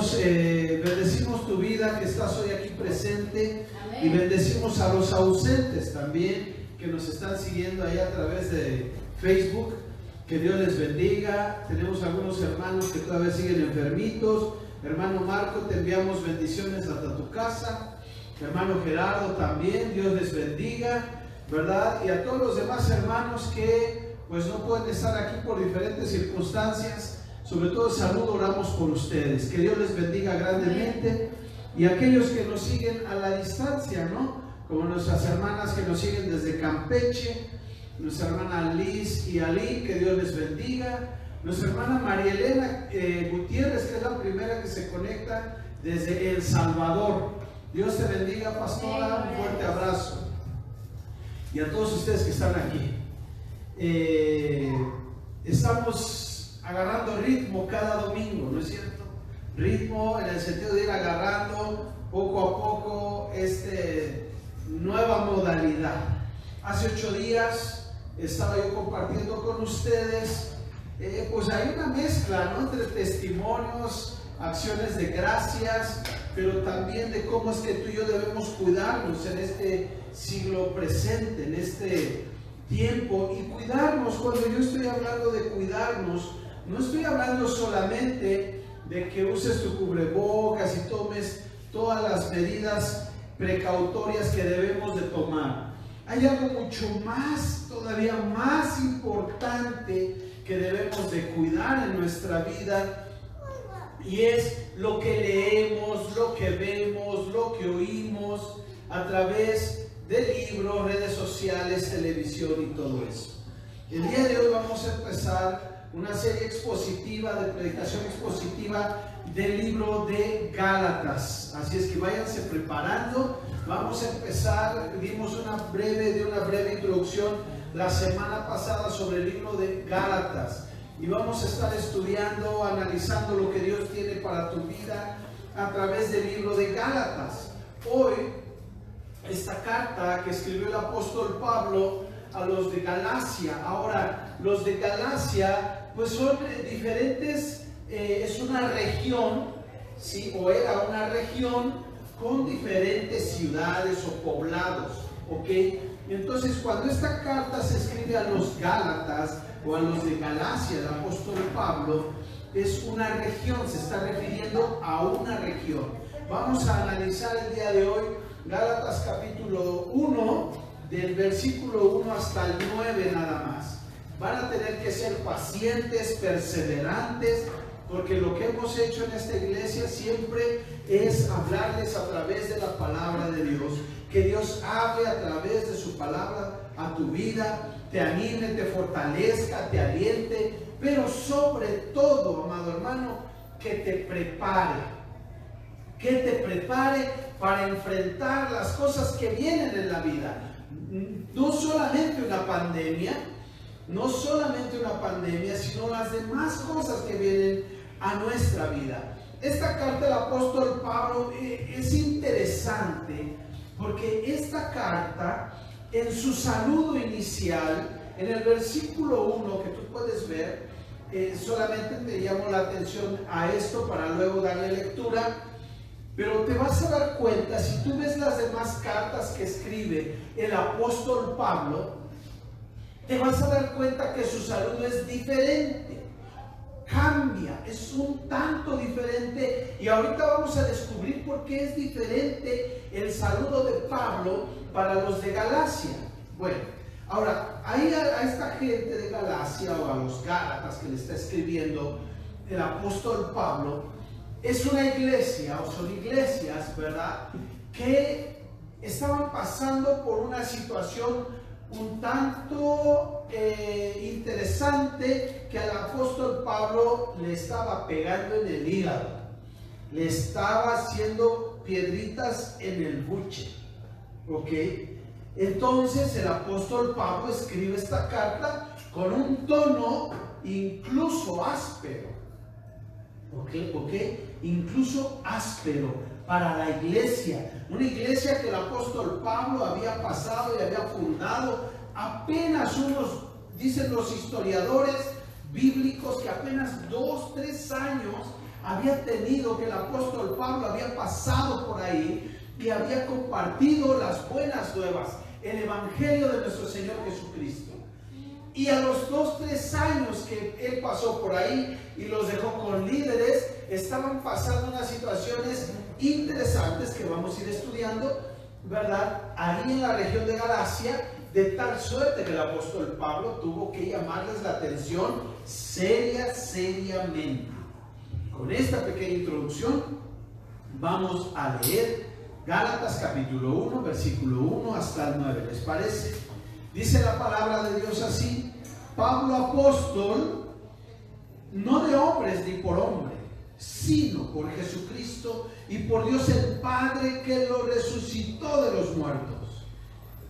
Oramos, bendecimos tu vida que estás hoy aquí presente. Amén. Y bendecimos a los ausentes también que nos están siguiendo ahí a través de Facebook. Que Dios les bendiga. Tenemos algunos hermanos que todavía siguen enfermitos. Hermano Marco, te enviamos bendiciones hasta tu casa. Hermano Gerardo también, Dios les bendiga, ¿verdad? Y a todos los demás hermanos que pues no pueden estar aquí por diferentes circunstancias. Sobre todo salud, oramos por ustedes. Que Dios les bendiga grandemente. Y aquellos que nos siguen a la distancia, ¿no? Como nuestras hermanas que nos siguen desde Campeche, nuestra hermana Liz y Ali, que Dios les bendiga. Nuestra hermana María Elena Gutiérrez, que es la primera que se conecta desde El Salvador. Dios te bendiga, pastora. Un fuerte abrazo. Y a todos ustedes que están aquí. Estamos agarrando ritmo cada domingo, ¿no es cierto? Ritmo en el sentido de ir agarrando poco a poco nueva modalidad. Hace 8 días estaba yo compartiendo con ustedes, pues hay una mezcla, ¿no? Entre testimonios, acciones de gracias, pero también de cómo es que tú y yo debemos cuidarnos en este siglo presente, en este tiempo. Y cuidarnos, cuando yo estoy hablando de cuidarnos, no estoy hablando solamente de que uses tu cubrebocas y tomes todas las medidas precautorias que debemos de tomar. Hay algo mucho más, todavía más importante que debemos de cuidar en nuestra vida, y es lo que leemos, lo que vemos, lo que oímos a través de libros, redes sociales, televisión y todo eso. El día de hoy vamos a empezar una serie expositiva, de predicación expositiva del libro de Gálatas. Así es que váyanse preparando. Vamos a empezar. Dimos una breve introducción la semana pasada sobre el libro de Gálatas. Y vamos a estar estudiando, analizando lo que Dios tiene para tu vida a través del libro de Gálatas. Hoy, esta carta que escribió el apóstol Pablo a los de Galacia. Ahora, los de Galacia pues son diferentes, es una región, ¿sí? O era una región con diferentes ciudades o poblados, ¿ok? Entonces, cuando esta carta se escribe a los Gálatas o a los de Galacia, el apóstol Pablo, es una región, se está refiriendo a una región. Vamos a analizar el día de hoy Gálatas capítulo 1, del versículo 1 hasta el 9 nada más. Van a tener que ser pacientes, perseverantes, porque lo que hemos hecho en esta iglesia siempre es hablarles a través de la palabra de Dios. Que Dios hable a través de su palabra a tu vida, te anime, te fortalezca, te aliente, pero sobre todo, amado hermano, que te prepare para enfrentar las cosas que vienen en la vida. No solamente una pandemia, sino las demás cosas que vienen a nuestra vida. Esta carta del apóstol Pablo es interesante porque esta carta, en su saludo inicial, en el versículo 1 que tú puedes ver, solamente te llamo la atención a esto para luego darle lectura. Pero te vas a dar cuenta, si tú ves las demás cartas que escribe el apóstol Pablo, te vas a dar cuenta que su saludo es diferente, cambia, es un tanto diferente, y ahorita vamos a descubrir por qué es diferente el saludo de Pablo para los de Galacia. Bueno, ahora, ahí a esta gente de Galacia o a los Gálatas que le está escribiendo el apóstol Pablo, es una iglesia, o son iglesias, ¿verdad?, que estaban pasando por una situación un tanto interesante, que al apóstol Pablo le estaba pegando en el hígado, le estaba haciendo piedritas en el buche, ¿ok? Entonces el apóstol Pablo escribe esta carta con un tono incluso áspero, ¿ok? Incluso áspero para la iglesia, una iglesia que el apóstol Pablo había pasado y había fundado apenas dicen los historiadores bíblicos, que apenas 2-3 años había tenido, que el apóstol Pablo había pasado por ahí y había compartido las buenas nuevas, el evangelio de nuestro Señor Jesucristo. Y a los 2-3 años que él pasó por ahí y los dejó con líderes, estaban pasando unas situaciones interesantes que vamos a ir estudiando, ¿verdad? Ahí en la región de Galacia, de tal suerte que el apóstol Pablo tuvo que llamarles la atención seriamente. Con esta pequeña introducción vamos a leer Gálatas capítulo 1, versículo 1 hasta el 9. ¿Les parece? Dice la palabra de Dios así: Pablo, apóstol, no de hombres ni por hombre, sino por Jesucristo y por Dios el Padre, que lo resucitó de los muertos,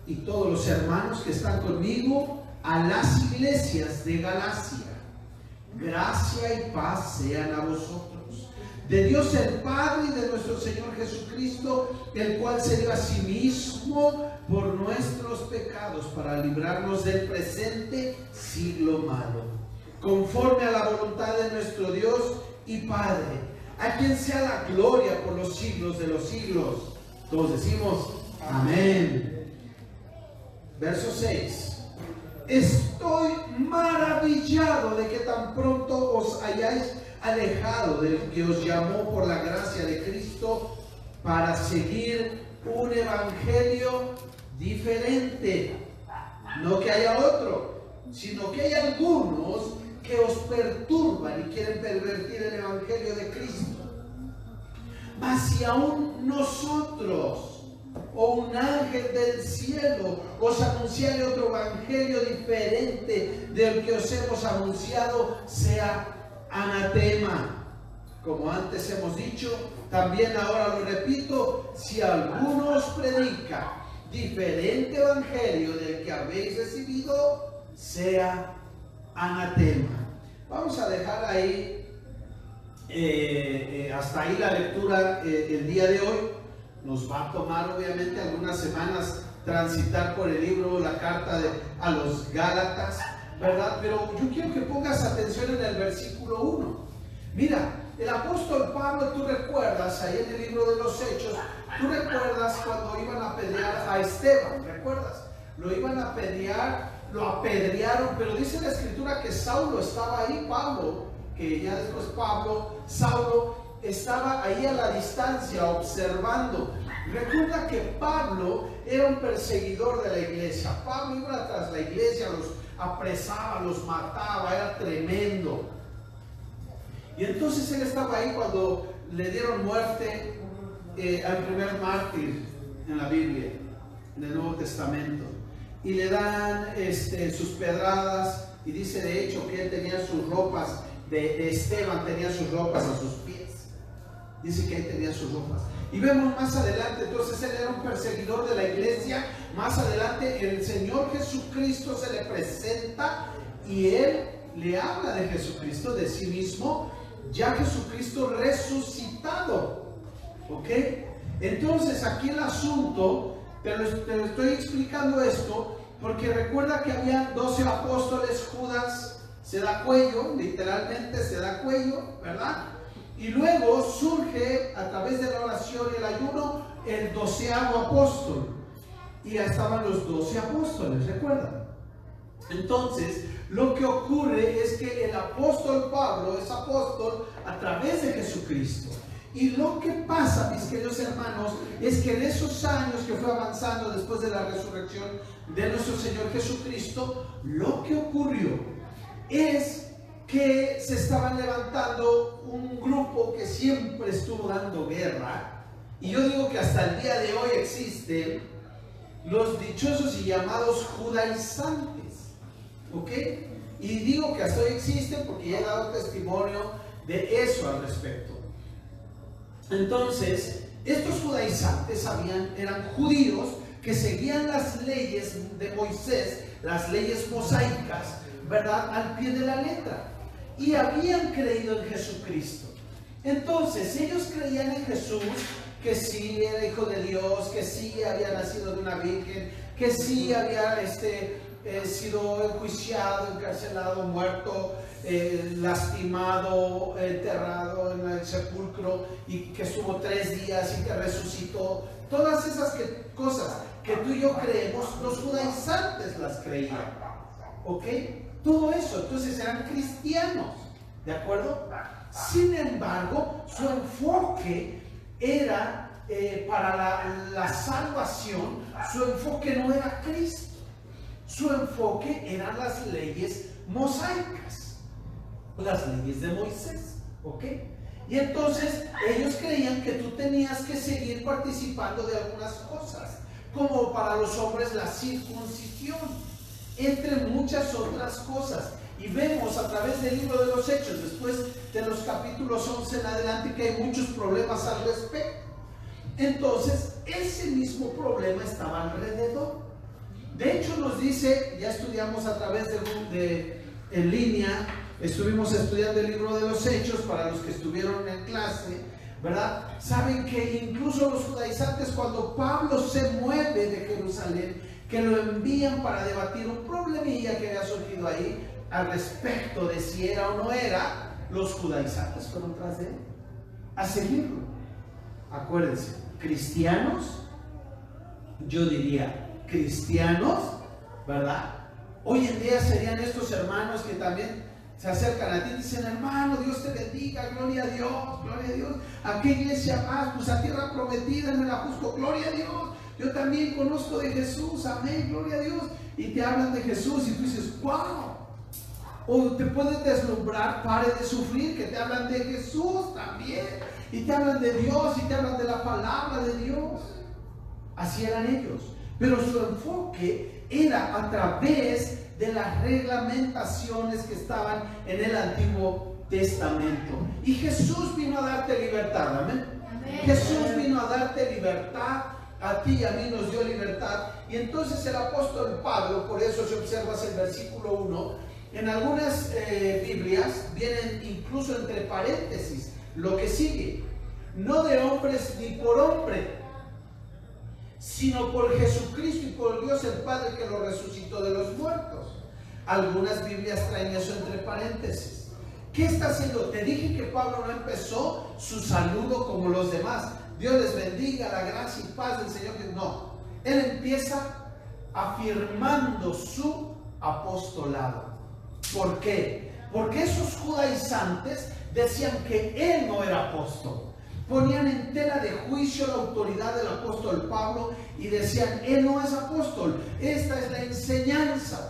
y todos los hermanos que están conmigo, a las iglesias de Galacia. Gracia y paz sean a vosotros, de Dios el Padre y de nuestro Señor Jesucristo, el cual se dio a sí mismo por nuestros pecados, para librarnos del presente siglo malo, conforme a la voluntad de nuestro Dios y Padre, a quien sea la gloria por los siglos de los siglos. Todos decimos amén. Verso 6. Estoy maravillado de que tan pronto os hayáis alejado del que os llamó por la gracia de Cristo para seguir un evangelio diferente. No que haya otro, sino que hay algunos que os perturban y quieren pervertir el evangelio de Cristo. Mas si aún nosotros o un ángel del cielo os anunciare otro evangelio diferente del que os hemos anunciado, sea anatema. Como antes hemos dicho, también ahora lo repito: si alguno os predica diferente evangelio del que habéis recibido, sea anatema. Vamos a dejar ahí hasta ahí la lectura el día de hoy. Nos va a tomar obviamente algunas semanas transitar por el libro, la carta a los Gálatas, ¿verdad? Pero yo quiero que pongas atención en el versículo 1. Mira, el apóstol Pablo, tú recuerdas, ahí en el libro de los Hechos, tú recuerdas cuando iban a apedrear a Esteban, ¿recuerdas? Lo iban a apedrear, lo apedrearon, pero dice la escritura que Saulo estaba ahí, Pablo, que ya después Saulo estaba ahí a la distancia observando. Recuerda que Pablo era un perseguidor de la iglesia. Pablo iba tras la iglesia, los apresaba, los mataba, era tremendo. Y entonces él estaba ahí cuando le dieron muerte al primer mártir en la Biblia, en el Nuevo Testamento, y le dan sus pedradas, y dice de hecho que él tenía sus ropas, de Esteban tenía sus ropas a sus pies. Dice que ahí tenía sus ropas. Y vemos más adelante, entonces él era un perseguidor de la iglesia. Más adelante el Señor Jesucristo se le presenta y él le habla de Jesucristo, de sí mismo, ya Jesucristo resucitado. ¿Ok? Entonces aquí el asunto, te lo estoy explicando esto, porque recuerda que había 12 apóstoles. Judas se da cuello, literalmente se da cuello, ¿verdad? Y luego surge a través de la oración y el ayuno el 12º apóstol. Y ya estaban los 12 apóstoles, ¿recuerdan? Entonces, lo que ocurre es que el apóstol Pablo es apóstol a través de Jesucristo. Y lo que pasa, mis queridos hermanos, es que en esos años que fue avanzando después de la resurrección de nuestro Señor Jesucristo, lo que ocurrió es que se estaban levantando un grupo que siempre estuvo dando guerra, y yo digo que hasta el día de hoy existen los dichosos y llamados judaizantes, ¿ok? Y digo que hasta hoy existen porque he dado testimonio de eso al respecto. Entonces, estos judaizantes eran judíos que seguían las leyes de Moisés, las leyes mosaicas, ¿verdad?, al pie de la letra, y habían creído en Jesucristo. Entonces ellos creían en Jesús, que sí era hijo de Dios, que sí había nacido de una virgen, que sí había sido enjuiciado, encarcelado, muerto, lastimado, enterrado en el sepulcro y que estuvo 3 días y que resucitó. Todas esas cosas que tú y yo creemos, los judaizantes las creían. ¿Ok? Todo eso, entonces eran cristianos. ¿De acuerdo? Sin embargo, su enfoque era para la salvación, su enfoque no era Cristo. Su enfoque eran las leyes mosaicas, las leyes de Moisés. ¿Ok? Y entonces ellos creían que tú tenías que seguir participando de algunas cosas, como para los hombres la circuncisión, entre muchas otras cosas. Y vemos a través del libro de los Hechos, después de los capítulos 11 en adelante, que hay muchos problemas al respecto. Entonces, ese mismo problema estaba alrededor. De hecho, nos dice, ya estudiamos a través en línea, estuvimos estudiando el libro de los Hechos para los que estuvieron en clase, ¿verdad? Saben que incluso los judaizantes, cuando Pablo se mueve de Jerusalén, que lo envían para debatir un problemilla que había surgido ahí al respecto de si era o no era, los judaizantes fueron tras de él a seguirlo. Acuérdense, cristianos, yo diría cristianos, ¿verdad? Hoy en día serían estos hermanos que también se acercan a ti y dicen: hermano, Dios te bendiga, gloria a Dios, gloria a Dios. ¿A qué iglesia más? Pues a tierra prometida, en el Ajusco, gloria a Dios. Yo también conozco de Jesús, amén, gloria a Dios. Y te hablan de Jesús y tú dices: wow. O te puedes deslumbrar, pare de sufrir, que te hablan de Jesús también. Y te hablan de Dios y te hablan de la palabra de Dios. Así eran ellos. Pero su enfoque era a través de las reglamentaciones que estaban en el Antiguo Testamento. Y Jesús vino a darte libertad, amén. Amén. Jesús vino a darte libertad. A ti y a mí nos dio libertad. Y entonces el apóstol Pablo, por eso si observas el versículo 1, en algunas Biblias vienen incluso entre paréntesis lo que sigue: no de hombres ni por hombre, sino por Jesucristo y por Dios el Padre que lo resucitó de los muertos. Algunas Biblias traen eso entre paréntesis. ¿Qué está haciendo? Te dije que Pablo no empezó su saludo como los demás: Dios les bendiga, la gracia y paz del Señor. No, él empieza afirmando su apostolado. ¿Por qué? Porque esos judaizantes decían que él no era apóstol. Ponían en tela de juicio la autoridad del apóstol Pablo y decían: él no es apóstol, esta es la enseñanza.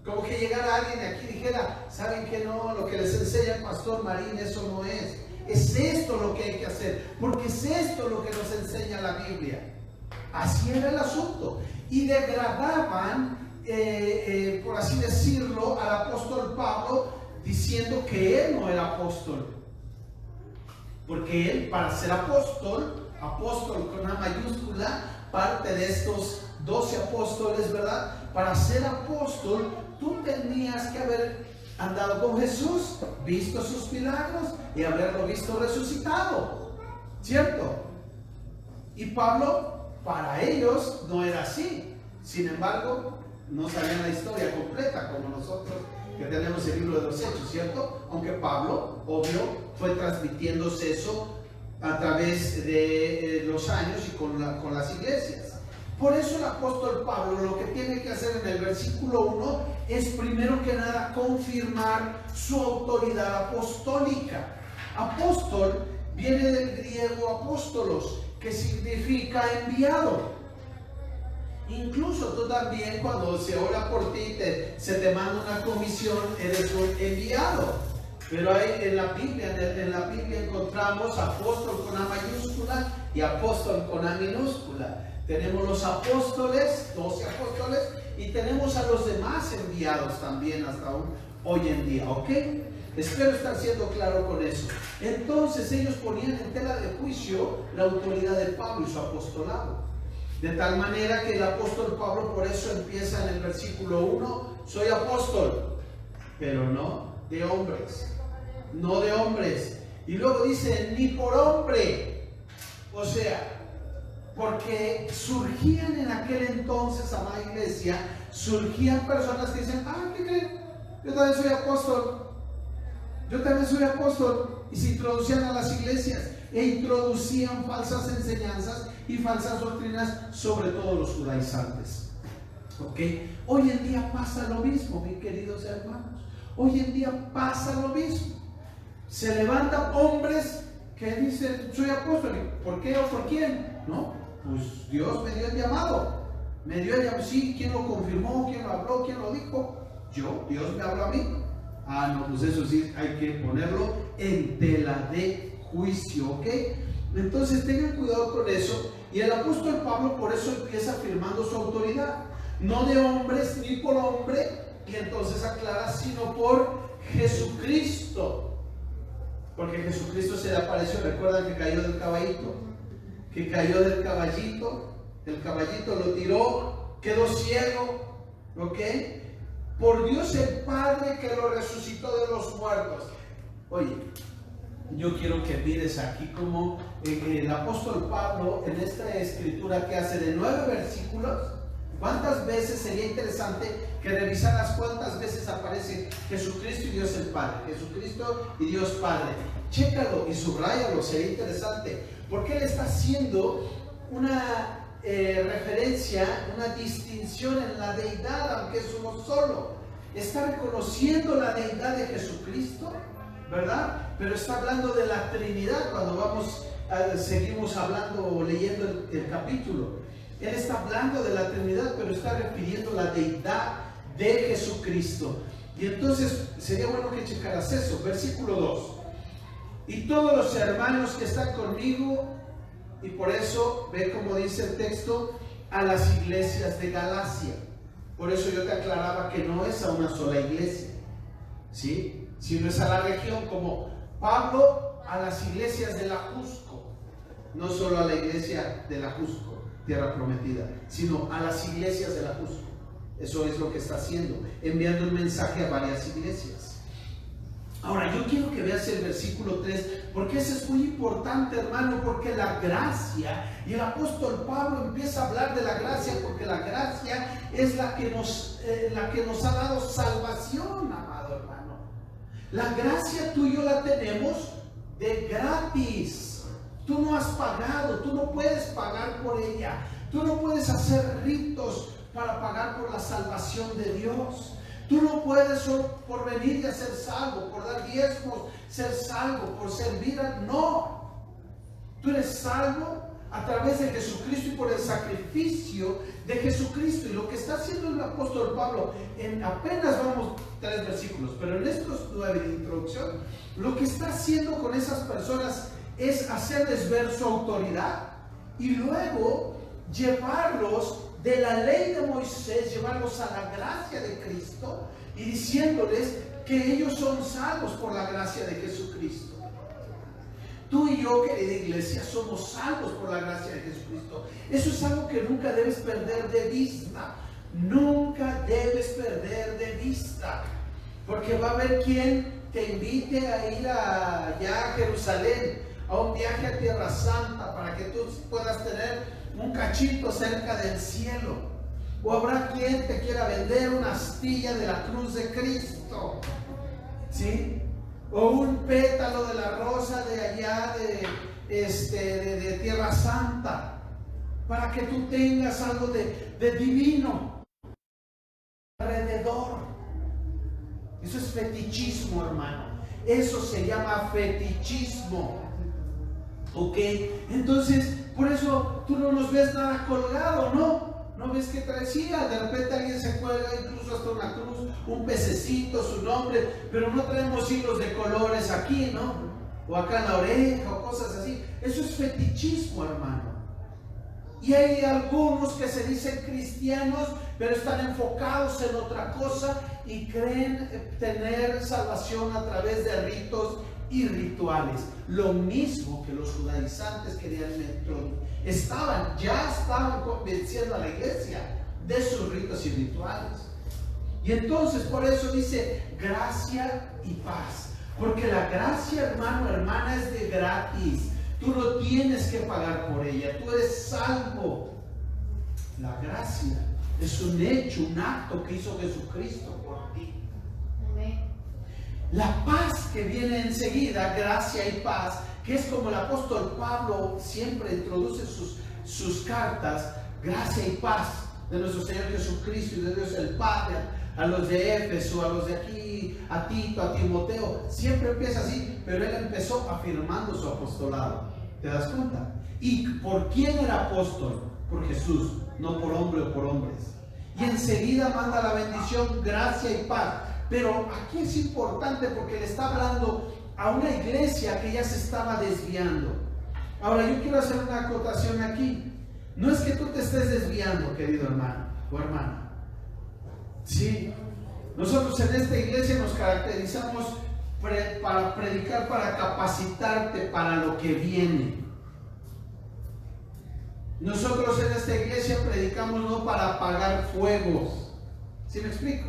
Como que llegara alguien de aquí y dijera: ¿saben qué? No, lo que les enseña el pastor Marín, eso no es. Es esto lo que hay que hacer, porque es esto lo que nos enseña la Biblia. Así era el asunto. Y degradaban, por así decirlo, al apóstol Pablo, diciendo que él no era apóstol. Porque él, para ser apóstol con A mayúscula, parte de estos 12 apóstoles, ¿verdad? Para ser apóstol, tú tenías que haber andado con Jesús, visto sus milagros y haberlo visto resucitado, ¿cierto? Y Pablo, para ellos no era así. Sin embargo, no sabían la historia completa como nosotros que tenemos el libro de los Hechos, ¿cierto? Aunque Pablo, obvio, fue transmitiéndose eso a través de los años y con las iglesias. Por eso el apóstol Pablo lo que tiene que hacer en el versículo 1 es primero que nada confirmar su autoridad apostólica. Apóstol viene del griego apóstolos, que significa enviado. Incluso tú también, cuando se ora por ti, se te manda una comisión, eres un enviado. Pero ahí en la Biblia encontramos apóstol con A mayúscula y apóstol con A minúscula. Tenemos los apóstoles, 12 apóstoles, y tenemos a los demás enviados también hasta hoy en día, ¿ok? Espero estar siendo claro con eso. Entonces ellos ponían en tela de juicio la autoridad de Pablo y su apostolado. De tal manera que el apóstol Pablo por eso empieza en el versículo 1: soy apóstol, pero no de hombres. No de hombres. Y luego dice: ni por hombre. O sea, porque surgían en aquel entonces, amada iglesia, surgían personas que dicen: ¿qué creen? Yo también soy apóstol. yo también soy apóstol, y se introducían a las iglesias e introducían falsas enseñanzas y falsas doctrinas sobre todo los judaizantes. ¿Ok? Hoy en día pasa lo mismo, mis queridos hermanos. Hoy en día pasa lo mismo. Se levantan hombres que dicen, soy apóstol. ¿Por qué o por quién? No, pues Dios me dio el llamado. Me dio el llamado. Sí, ¿quién lo confirmó? ¿Quién lo habló? ¿Quién lo dijo? Yo, Dios me habló a mí. Ah, no, pues eso sí, hay que ponerlo en tela de juicio, ¿ok? Entonces tengan cuidado con eso. Y el apóstol Pablo por eso empieza afirmando su autoridad. No de hombres ni por hombre, y entonces aclara, sino por Jesucristo. Porque Jesucristo se le apareció. Recuerdan que cayó del caballito. Que cayó del caballito. El caballito lo tiró, quedó ciego. ¿Ok? Por Dios el Padre que lo resucitó de los muertos. Oye, yo quiero que mires aquí como el apóstol Pablo en esta escritura que hace de 9 versículos. ¿Cuántas veces sería interesante que revisaras cuántas veces aparece Jesucristo y Dios el Padre? Jesucristo y Dios Padre. Chécalo y subráyalo, sería interesante. Porque él está haciendo una referencia, una distinción en la deidad, aunque es uno solo. Está reconociendo la deidad de Jesucristo, ¿verdad? Pero está hablando de la Trinidad cuando seguimos hablando o leyendo el capítulo. Él está hablando de la Trinidad, pero está refiriendo la deidad de Jesucristo. Y entonces sería bueno que checaras eso. Versículo 2. Y todos los hermanos que están conmigo, y por eso ve como dice el texto, a las iglesias de Galacia. Por eso yo te aclaraba que no es a una sola iglesia, ¿sí? Sino es a la región, como Pablo a las iglesias de la Jusco. No solo a la iglesia de la Jusco, tierra prometida, sino a las iglesias de la Jusco. Eso es lo que está haciendo, enviando un mensaje a varias iglesias. Ahora, yo quiero que veas el versículo 3, porque ese es muy importante, hermano, porque la gracia, y el apóstol Pablo empieza a hablar de la gracia, porque la gracia es la que nos ha dado salvación, amado hermano. La gracia tú y yo la tenemos de gratis. Tú no has pagado, tú no puedes pagar por ella. Tú no puedes hacer ritos para pagar por la salvación de Dios. Tú no puedes por venir y ser salvo, por dar diezmos, ser salvo, por servir no. Tú eres salvo a través de Jesucristo y por el sacrificio de Jesucristo. Y lo que está haciendo el apóstol Pablo, apenas vamos 3 versículos, pero en estos 9 de introducción, lo que está haciendo con esas personas es hacerles ver su autoridad y luego llevarlos de la ley de Moisés, llevarlos a la gracia de Cristo y diciéndoles que ellos son salvos por la gracia de Jesucristo. Tú y yo, querida iglesia, somos salvos por la gracia de Jesucristo. Eso es algo que nunca debes perder de vista. Nunca debes perder de vista. Porque va a haber quien te invite a ir allá a Jerusalén, a un viaje a Tierra Santa, para que tú puedas tener un cachito cerca del cielo. O habrá quien te quiera vender una astilla de la cruz de Cristo, ¿sí? O un pétalo de la rosa de allá de Tierra Santa, para que tú tengas algo de divino alrededor. Eso es fetichismo, hermano. Eso se llama fetichismo. ¿Ok? Entonces, por eso tú no nos ves nada colgado, ¿no? No ves que traecía, de repente alguien se cuelga incluso hasta una cruz, un pececito, su nombre, pero no traemos hilos de colores aquí, ¿no? O acá en la oreja o cosas así. Eso es fetichismo, hermano. Y hay algunos que se dicen cristianos, pero están enfocados en otra cosa y creen tener salvación a través de ritos y rituales. Lo mismo que los judaizantes querían ya estaban convenciendo a la iglesia de sus ritos y rituales. Y entonces por eso dice gracia y paz, porque la gracia, hermano, hermana, es de gratis. Tú no tienes que pagar por ella, tú eres salvo. La gracia es un hecho, un acto que hizo Jesucristo por ti. Amén. La paz que viene enseguida, gracia y paz, que es como el apóstol Pablo siempre introduce sus cartas, gracia y paz de nuestro Señor Jesucristo y de Dios el Padre, a los de Éfeso, a los de aquí, a Tito, a Timoteo, siempre empieza así, pero él empezó afirmando su apostolado. ¿Te das cuenta? ¿Y por quién era apóstol? Por Jesús, no por hombre o por hombres. Y enseguida manda la bendición, gracia y paz. Pero aquí es importante porque le está hablando a una iglesia que ya se estaba desviando. Ahora yo quiero hacer una acotación aquí. No es que tú te estés desviando, querido hermano o hermana. Sí, nosotros en esta iglesia nos caracterizamos para predicar, para capacitarte para lo que viene. Nosotros en esta iglesia predicamos no para apagar fuegos. ¿Sí me explico?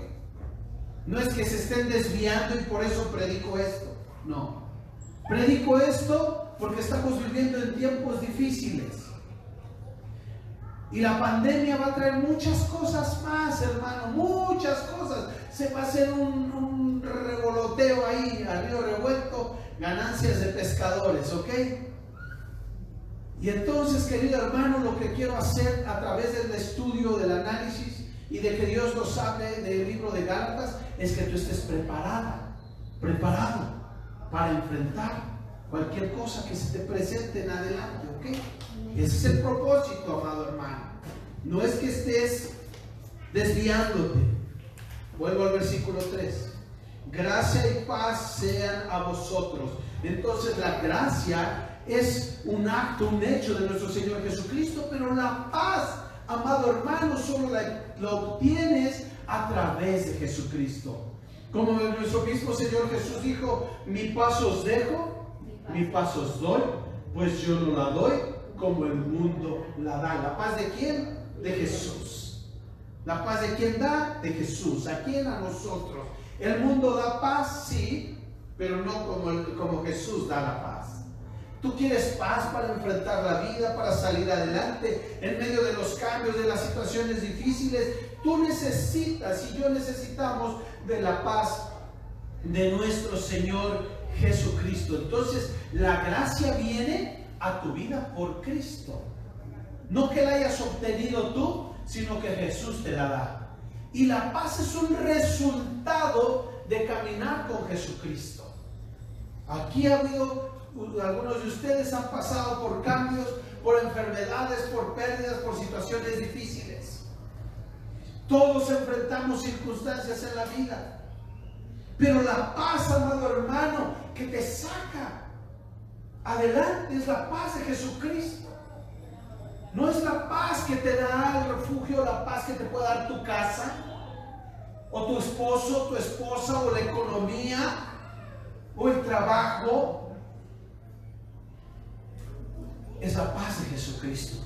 No es que se estén desviando y por eso predico esto. No. Predico esto porque estamos viviendo en tiempos difíciles. Y la pandemia va a traer muchas cosas más, hermano. Muchas cosas. Se va a hacer un revoloteo ahí, al río revuelto, ganancias de pescadores, ¿ok? Y entonces, querido hermano, lo que quiero hacer a través del estudio, del análisis y de que Dios nos hable del libro de Gálatas, es que tú estés preparado para enfrentar cualquier cosa que se te presente en adelante, ¿ok? Ese es el propósito, amado hermano. No es que estés desviándote. Vuelvo al versículo 3. Gracia y paz sean a vosotros. Entonces la gracia es un acto, un hecho de nuestro Señor Jesucristo, pero la paz, amado hermano, solo la obtienes a través de Jesucristo. Como nuestro mismo Señor Jesús dijo: mi paz os dejo, mi paz os doy, pues yo no la doy como el mundo la da. ¿La paz de quién? De Jesús. ¿La paz de quién da? De Jesús. ¿A quién? A nosotros. El mundo da paz, sí, pero no como Jesús da la paz. Tú quieres paz para enfrentar la vida, para salir adelante en medio de los cambios, de las situaciones difíciles. Tú necesitas y yo necesitamos de la paz de nuestro Señor Jesucristo. Entonces la gracia viene a tu vida por Cristo. No que la hayas obtenido tú, sino que Jesús te la da. Y la paz es un resultado de caminar con Jesucristo. Aquí ha habido, algunos de ustedes han pasado por cambios, por enfermedades, por pérdidas, por situaciones difíciles. Todos enfrentamos circunstancias en la vida. Pero la paz, amado hermano, que te saca adelante es la paz de Jesucristo. No es la paz que te da el refugio, la paz que te puede dar tu casa, o tu esposo, tu esposa, o la economía, o el trabajo. Es la paz de Jesucristo.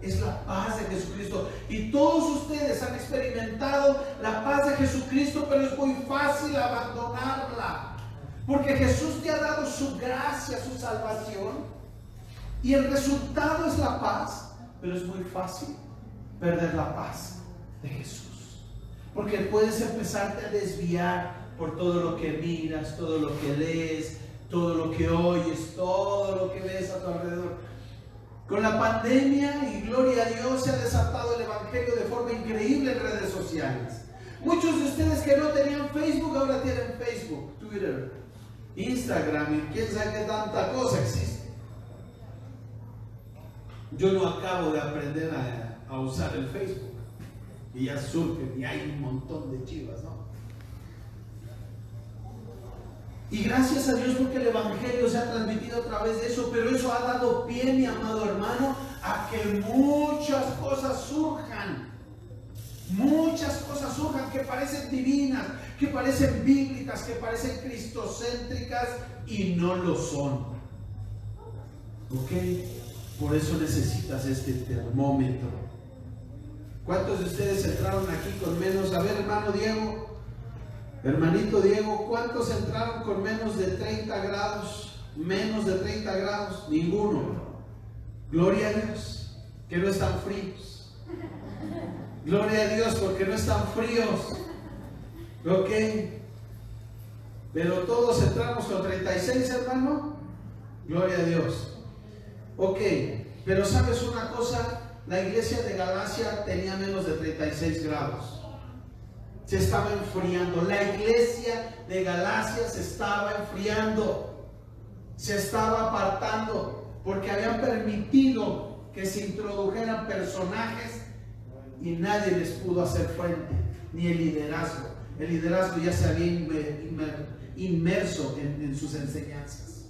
Es la paz de Jesucristo. Y todos ustedes han experimentado la paz de Jesucristo, pero es muy fácil abandonarla. Porque Jesús te ha dado su gracia, su salvación. Y el resultado es la paz. Pero es muy fácil perder la paz de Jesús. Porque puedes empezarte a desviar por todo lo que miras, todo lo que lees, todo lo que oyes, todo lo que ves a tu alrededor. Con la pandemia, y gloria a Dios, se ha desatado el evangelio de forma increíble en redes sociales. Muchos de ustedes que no tenían Facebook ahora tienen Facebook, Twitter, Instagram y quién sabe qué tanta cosa existe. Yo no acabo de aprender a usar el Facebook y ya surgen y hay un montón de chivas, ¿no? Y gracias a Dios porque el evangelio se ha transmitido a través de eso, pero eso ha dado pie, mi amado hermano, a que muchas cosas surjan. Muchas cosas surjan que parecen divinas, que parecen bíblicas, que parecen cristocéntricas y no lo son. ¿Ok? Por eso necesitas este termómetro. ¿Cuántos de ustedes entraron aquí con menos? A ver, hermano Diego, hermanito Diego, ¿cuántos entraron con menos de 30 grados? Menos de 30 grados, ninguno. Gloria a Dios, que no están fríos. Gloria a Dios porque no están fríos. ¿Ok? Pero todos entramos con 36, hermano. Gloria a Dios. Ok, pero ¿sabes una cosa? La iglesia de Galacia tenía menos de 36 grados. Se estaba enfriando. La iglesia de Galacia se estaba enfriando. Se estaba apartando porque habían permitido que se introdujeran personajes y nadie les pudo hacer frente, ni el liderazgo. El liderazgo ya se había inmerso en sus enseñanzas.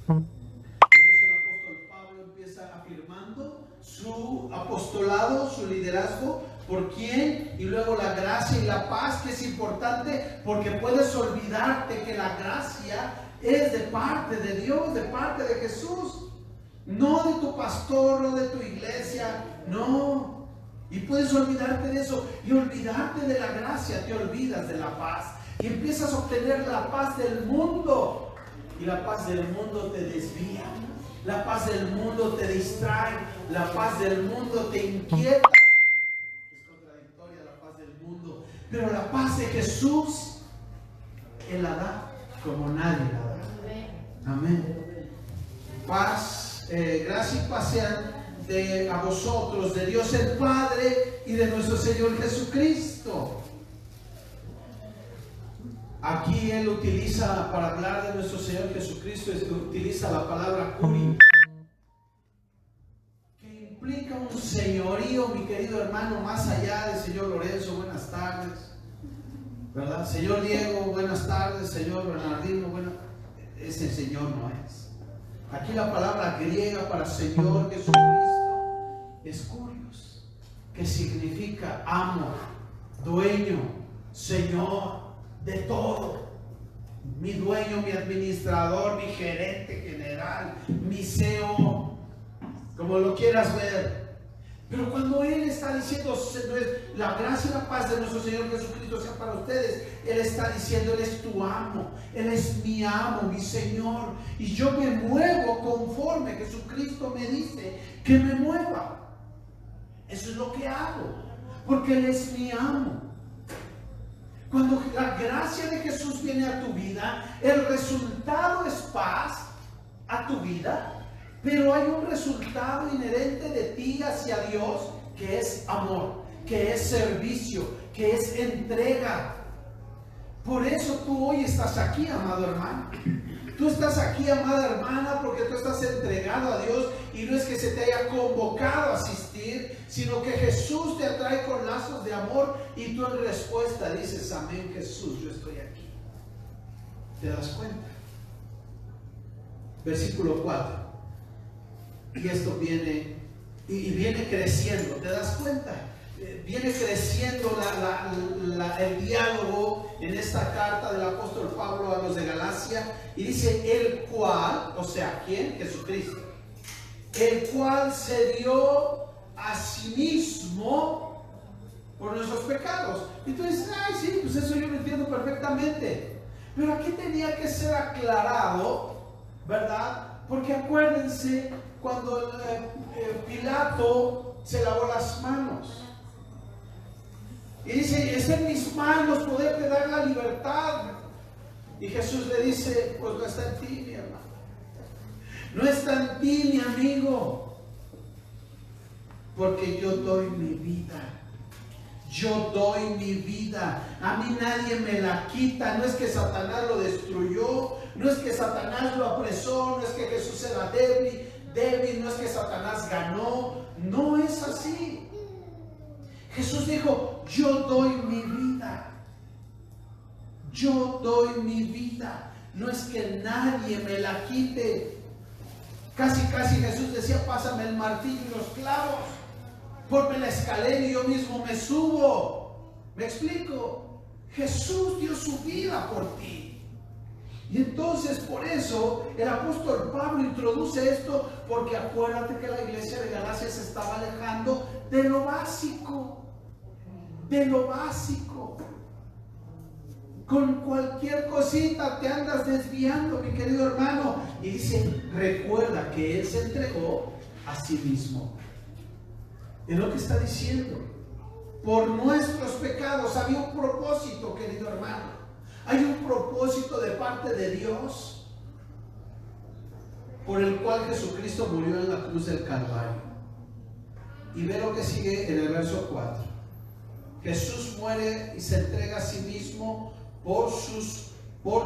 Por eso el apóstol Pablo empieza afirmando su apostolado, su liderazgo. ¿Por quién? Y luego la gracia y la paz, que es importante porque puedes olvidarte que la gracia es de parte de Dios, de parte de Jesús, no de tu pastor, no de tu iglesia, no. Y puedes olvidarte de eso y olvidarte de la gracia, te olvidas de la paz y empiezas a obtener la paz del mundo. Y la paz del mundo te desvía, la paz del mundo te distrae, la paz del mundo te inquieta. Pero la paz de Jesús, Él la da como nadie la da. Amén. Paz, gracia y paz sean a vosotros, de Dios el Padre y de nuestro Señor Jesucristo. Aquí Él utiliza, para hablar de nuestro Señor Jesucristo, utiliza la palabra curi, que implica un señorío, mi querido hermano, más allá de señor Lorenzo, buenas tardes, ¿verdad? Señor Diego, buenas tardes, señor Bernardino, ese señor no es. Aquí la palabra griega para Señor Jesucristo es kurios, que significa amo, dueño, señor de todo. Mi dueño, mi administrador, mi gerente general, mi CEO, como lo quieras ver. Pero cuando Él está diciendo la gracia y la paz de nuestro Señor Jesucristo sea para ustedes, Él está diciendo: Él es tu amo, Él es mi amo, mi Señor, y yo me muevo conforme Jesucristo me dice que me mueva. Eso es lo que hago, porque Él es mi amo. Cuando la gracia de Jesús viene a tu vida, el resultado es paz a tu vida. Pero hay un resultado inherente de ti hacia Dios, que es amor, que es servicio, que es entrega. Por eso tú hoy estás aquí, amado hermano. Tú estás aquí, amada hermana, porque tú estás entregado a Dios y no es que se te haya convocado a asistir, sino que Jesús te atrae con lazos de amor y tú en respuesta dices: amén, Jesús, yo estoy aquí. ¿Te das cuenta? Versículo 4. Y esto viene creciendo, ¿te das cuenta? Viene creciendo el diálogo en esta carta del apóstol Pablo a los de Galacia, y dice: el cual, o sea, ¿quién? Jesucristo, el cual se dio a sí mismo por nuestros pecados. Y tú dices: ay, sí, pues eso yo lo entiendo perfectamente. Pero aquí tenía que ser aclarado, ¿verdad? Porque acuérdense cuando Pilato se lavó las manos y dice: está en mis manos poderte dar la libertad. Y Jesús le dice: pues no está en ti, mi hermano, no está en ti, mi amigo, porque yo doy mi vida. Yo doy mi vida, a mí nadie me la quita. No es que Satanás lo destruyó, no es que Satanás lo apresó, no es que Jesús era débil, no es que Satanás ganó, no es así. Jesús dijo: yo doy mi vida, yo doy mi vida, no es que nadie me la quite. Casi Jesús decía: pásame el martillo y los clavos, ponme la escalera y yo mismo me subo. ¿Me explico? Jesús dio su vida por ti. Y entonces por eso el apóstol Pablo introduce esto, porque acuérdate que la iglesia de Galacia se estaba alejando de lo básico, de lo básico. Con cualquier cosita te andas desviando, mi querido hermano. Y dice: recuerda que Él se entregó a sí mismo. Es lo que está diciendo. Por nuestros pecados había un propósito, querido hermano. Hay un propósito de parte de Dios por el cual Jesucristo murió en la cruz del Calvario. Y ve lo que sigue en el verso 4. Jesús muere y se entrega a sí mismo por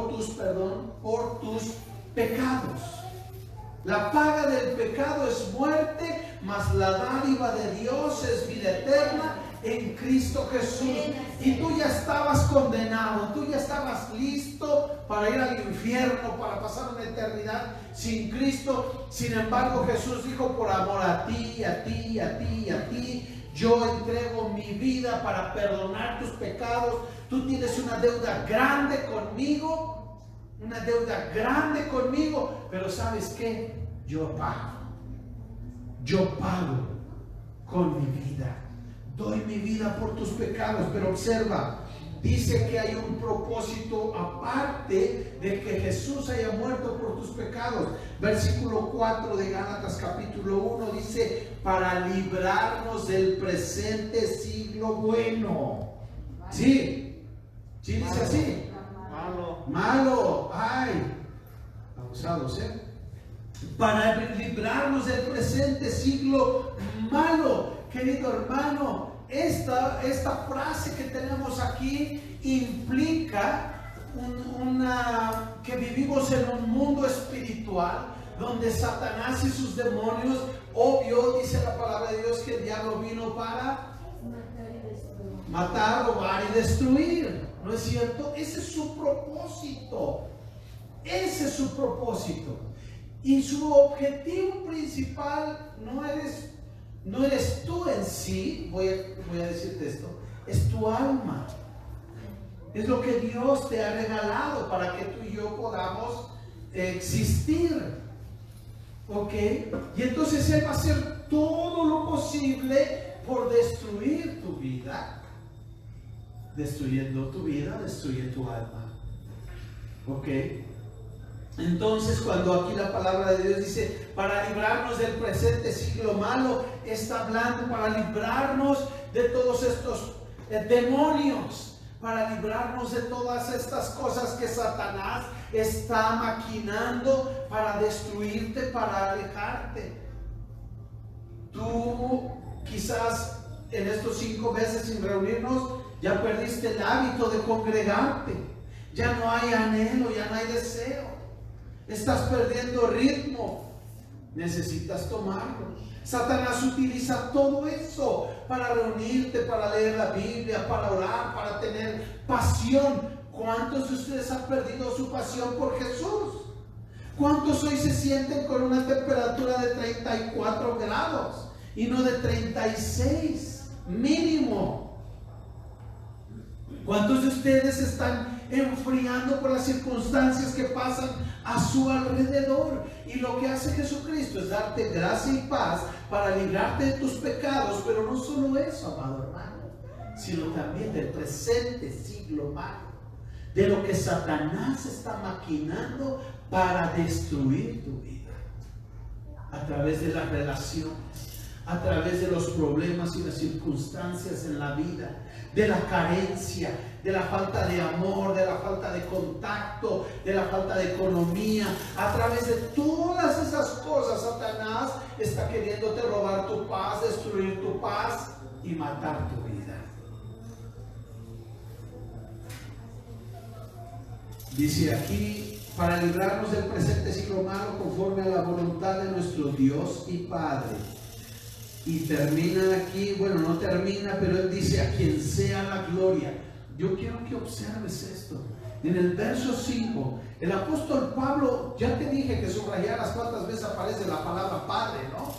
tus pecados. La paga del pecado es muerte, mas la dádiva de Dios es vida eterna en Cristo Jesús. Y tú ya estabas condenado, tú ya estabas listo para ir al infierno, para pasar una eternidad sin Cristo. Sin embargo, Jesús dijo: por amor a ti, a ti, a ti, a ti, yo entrego mi vida para perdonar tus pecados. Tú tienes una deuda grande conmigo. Una deuda grande conmigo, pero ¿sabes qué? Yo pago con mi vida, doy mi vida por tus pecados. Pero observa, dice que hay un propósito aparte de que Jesús haya muerto por tus pecados. Versículo 4 de Gálatas capítulo 1 dice: para librarnos del presente siglo bueno. Sí, sí dice así. Malo, ay, abusados, para librarnos del presente siglo malo. Querido hermano, esta frase que tenemos aquí implica que vivimos en un mundo espiritual donde Satanás y sus demonios, obvio, dice la palabra de Dios que el diablo vino para matar, robar y destruir. ¿No es cierto? Ese es su propósito. Ese es su propósito. Y su objetivo principal no eres tú en sí. Voy a decirte esto. Es tu alma. Es lo que Dios te ha regalado para que tú y yo podamos existir. ¿Ok? Y entonces Él va a hacer todo lo posible por destruir tu vida. Destruyendo tu vida, destruye tu alma. ¿Ok? Entonces, cuando aquí la palabra de Dios dice para librarnos del presente siglo malo, está hablando para librarnos de todos estos demonios, para librarnos de todas estas cosas que Satanás está maquinando para destruirte, para alejarte. Tú quizás en estos 5 meses sin reunirnos ya perdiste el hábito de congregarte. Ya no hay anhelo, ya no hay deseo. Estás perdiendo ritmo. Necesitas tomarlo. Satanás utiliza todo eso para reunirte, para leer la Biblia, para orar, para tener pasión. ¿Cuántos de ustedes han perdido su pasión por Jesús? ¿Cuántos hoy se sienten con una temperatura de 34 grados y no de 36 mínimo? ¿Cuántos de ustedes están enfriando por las circunstancias que pasan a su alrededor? Y lo que hace Jesucristo es darte gracia y paz para librarte de tus pecados. Pero no solo eso, amado hermano, sino también del presente siglo malo, de lo que Satanás está maquinando para destruir tu vida a través de las relaciones, a través de los problemas y las circunstancias en la vida, de la carencia, de la falta de amor, de la falta de contacto, de la falta de economía. A través de todas esas cosas, Satanás está queriéndote robar tu paz, destruir tu paz y matar tu vida. Dice aquí, para librarnos del presente siglo malo conforme a la voluntad de nuestro Dios y Padre. Y termina aquí, bueno, no termina, pero Él dice: a quien sea la gloria. Yo quiero que observes esto. En el verso 5, el apóstol Pablo, ya te dije que subrayaras cuántas veces aparece la palabra Padre, ¿no?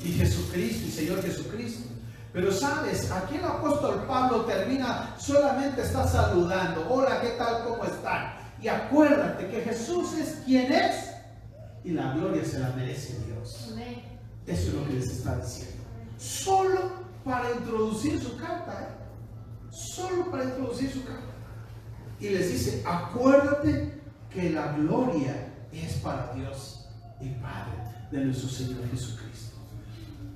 Y Jesucristo, y Señor Jesucristo. Pero sabes, aquí el apóstol Pablo termina, solamente está saludando. Hola, ¿qué tal? ¿Cómo están? Y acuérdate que Jesús es quien es, y la gloria se la merece Dios. Amén. Eso es lo que les está diciendo. Solo para introducir su carta, solo para introducir su carta. Y les dice: acuérdate que la gloria es para Dios y Padre de nuestro Señor Jesucristo.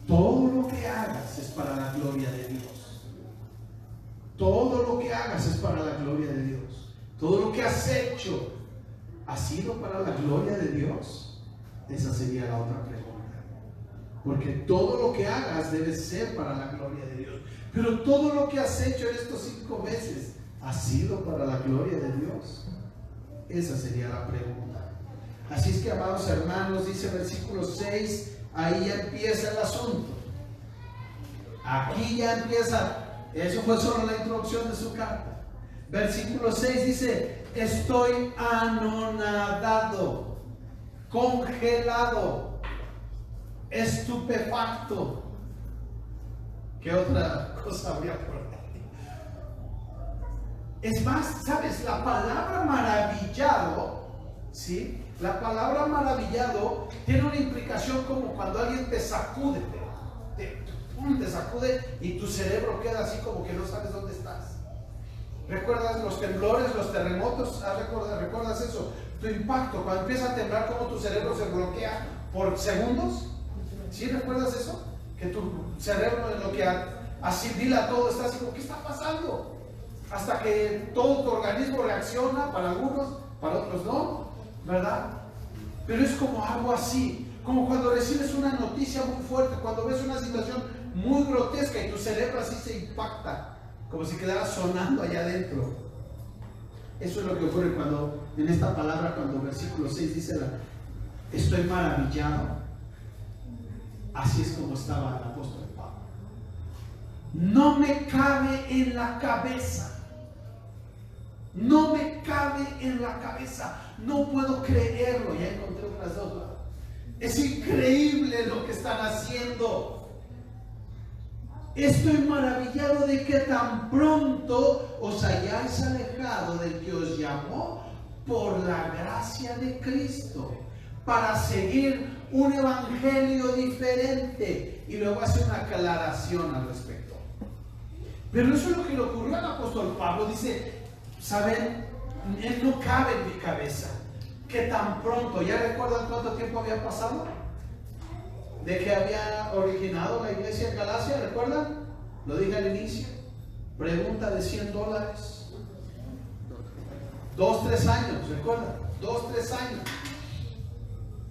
Todo lo que hagas es para la gloria de Dios. Todo lo que hagas es para la gloria de Dios. todo lo que has hecho, ¿ha sido para la gloria de Dios? Esa sería la otra pregunta. Porque todo lo que hagas debe ser para la gloria de Dios. Pero todo lo que has hecho en estos 5 meses, ¿ha sido para la gloria de Dios? Esa sería la pregunta. Así es que, amados hermanos, dice el versículo 6, ahí ya empieza el asunto. Aquí ya empieza. Eso fue solo la introducción de su carta. Versículo 6 dice: estoy anonadado, congelado, estupefacto. ¿Qué otra cosa habría por ahí? Es más, ¿sabes? La palabra maravillado, ¿sí? La palabra maravillado tiene una implicación como cuando alguien te sacude, te sacude y tu cerebro queda así como que no sabes dónde estás. ¿Recuerdas los temblores, los terremotos? ¿Recuerdas eso? Tu impacto, cuando empieza a temblar, como tu cerebro se bloquea por segundos. ¿Sí recuerdas eso? Que tu cerebro en lo que asimila todo está así como, ¿qué está pasando? Hasta que todo tu organismo reacciona, para algunos, para otros no, ¿verdad? Pero es como algo así, como cuando recibes una noticia muy fuerte, cuando ves una situación muy grotesca y tu cerebro así se impacta, como si quedara sonando allá adentro. Eso es lo que ocurre cuando, en esta palabra, cuando versículo 6 dice, estoy maravillado. Así es como estaba el apóstol Pablo. No me cabe en la cabeza. No me cabe en la cabeza. No puedo creerlo. Ya encontré unas dos. Es increíble lo que están haciendo. Estoy maravillado de que tan pronto os hayáis alejado del que os llamó por la gracia de Cristo, para seguir un evangelio diferente. Y luego hace una aclaración al respecto. Pero eso es lo que le ocurrió al apóstol Pablo. Dice, ¿saben? Él no cabe en mi cabeza. Que tan pronto, ¿ya recuerdan cuánto tiempo había pasado? De que había originado la iglesia en Galacia, ¿recuerdan? Lo dije al inicio. Pregunta de $100. 2-3 años, ¿recuerdan? 2-3 años.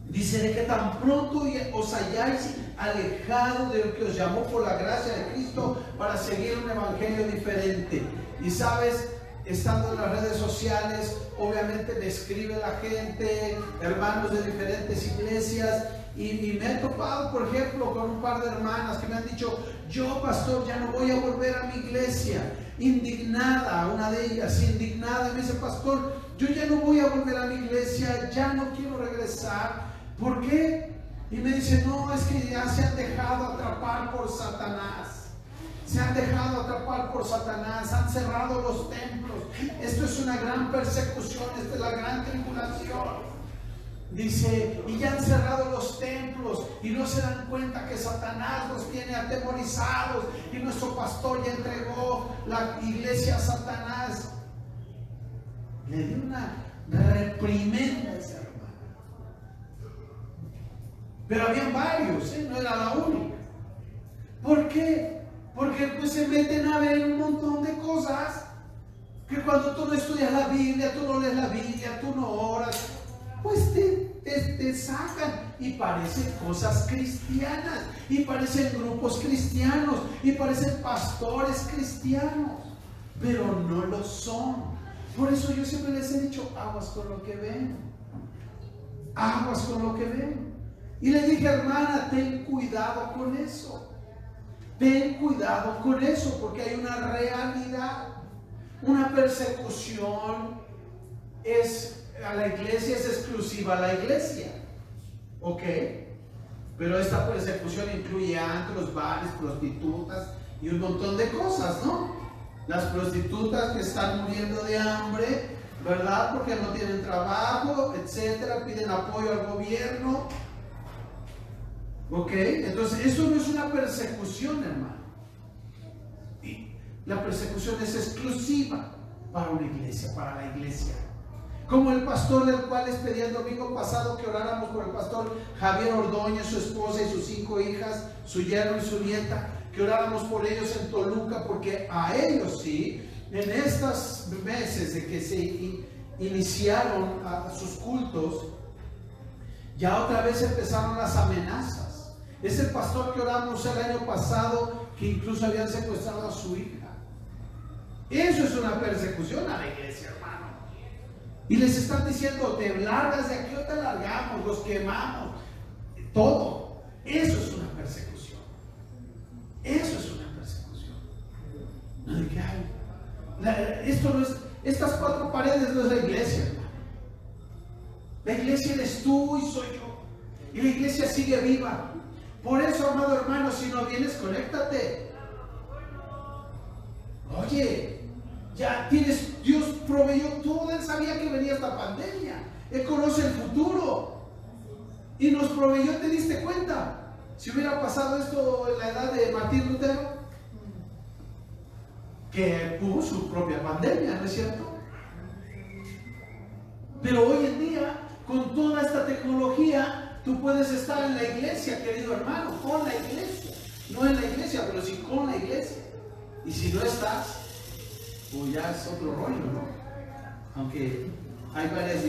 Dice, de que tan pronto os hayáis alejado de lo que os llamó por la gracia de Cristo para seguir un evangelio diferente. Y sabes, estando en las redes sociales, obviamente me escribe la gente, hermanos de diferentes iglesias, y me he topado, por ejemplo, con un par de hermanas que me han dicho, yo, pastor, ya no voy a volver a mi iglesia. Indignada, una de ellas, indignada, y me dice, pastor, yo ya no voy a volver a mi iglesia, ya no quiero regresar. ¿Por qué? Y me dice, no, es que ya se han dejado atrapar por Satanás. Se han dejado atrapar por Satanás, han cerrado los templos. Esto es una gran persecución, esta es la gran tribulación. Dice, y ya han cerrado los templos y no se dan cuenta que Satanás los tiene atemorizados y nuestro pastor ya entregó la iglesia a Satanás. Le dio una reprimenda a esa hermana. Pero habían varios, no era la única. ¿Por qué? Porque pues se meten a ver un montón de cosas que cuando tú no estudias la Biblia, tú no lees la Biblia, tú no oras, pues te sacan y parecen cosas cristianas, y parecen grupos cristianos, y parecen pastores cristianos, pero no lo son. Por eso yo siempre les he dicho, aguas con lo que ven, aguas con lo que ven. Y le dije, hermana, ten cuidado con eso, ten cuidado con eso, porque hay una realidad, una persecución a la iglesia es exclusiva a la iglesia, ¿ok? Pero esta persecución incluye antros, bares, prostitutas y un montón de cosas, ¿no? Las prostitutas que están muriendo de hambre, ¿verdad? Porque no tienen trabajo, etcétera, piden apoyo al gobierno, ¿ok? Entonces, eso no es una persecución, hermano. Y la persecución es exclusiva para una iglesia, para la iglesia. Como el pastor del cual les pedí el domingo pasado que oráramos por el pastor Javier Ordóñez, su esposa y sus 5 hijas, su yerno y su nieta, que oráramos por ellos en Toluca, porque a ellos sí en estos meses de que se iniciaron a sus cultos, ya otra vez empezaron las amenazas. Es el pastor que oramos el año pasado, que incluso habían secuestrado a su hija. Eso es una persecución a la iglesia, hermano. Y les están diciendo, te largas de aquí o te largamos, los quemamos, todo. Eso es una persecución. Eso es una persecución. No de que esto no es, estas cuatro paredes no es la iglesia, hermano. La iglesia eres tú y soy yo. Y la iglesia sigue viva. Por eso, amado hermano, si no vienes, conéctate. Oye, ya tienes, Dios proveyó todo. Él sabía que venía esta pandemia. Él conoce el futuro. Y nos proveyó, ¿te diste cuenta? Si hubiera pasado esto en la edad de Martín Lutero, que tuvo su propia pandemia, ¿no es cierto? Pero hoy en día, con toda esta tecnología, tú puedes estar en la iglesia, querido hermano, con la iglesia. No en la iglesia, pero sí con la iglesia. Y si no estás, pues ya es otro rollo, ¿no? Aunque hay varias